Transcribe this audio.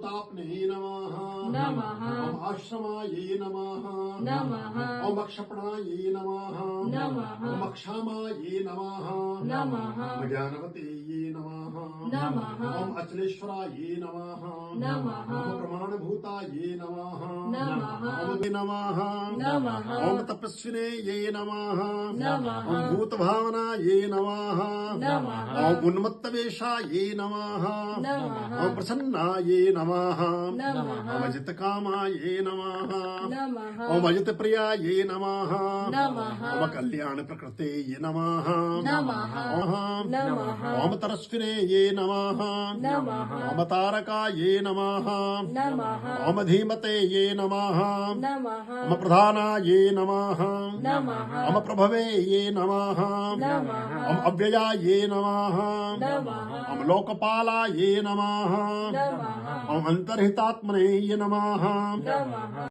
संतापने नमः नमः ओम आश्रमाये नमः नमः ओम अक्षपणाये नमः नमः ओम अक्षामाये नमः नमः ओम ज्ञानवतेये नमः नमः ओम अचलेश्वराये नमः नमः ओम प्रमाणभूताये नमः नमः ओम नमः नमः ओम तपस्विने ये नमः नमः ओम भूतभावनाये नमः नमः ओम उन्मत्तवेषाये नमः नमः ओम प्रसन्नाये नमः नमः ओम अजितकामाये नमः नमः ओम अजितप्रियाये नमः नमः ओम कल्याण प्रकृते नमः नमः नमः ओम तरस्विने ये नमः नमः ओम तारकाये नमः नमः ओम धीमते ये नमः नमः ओम प्रधानाये नमः नमः ओम प्रभवे ये नमः नमः ओम अव्ययाये नमः नमः ओम लोकपालाये नमः नमः ओम अंतर्हितात्मने ये नमः नमः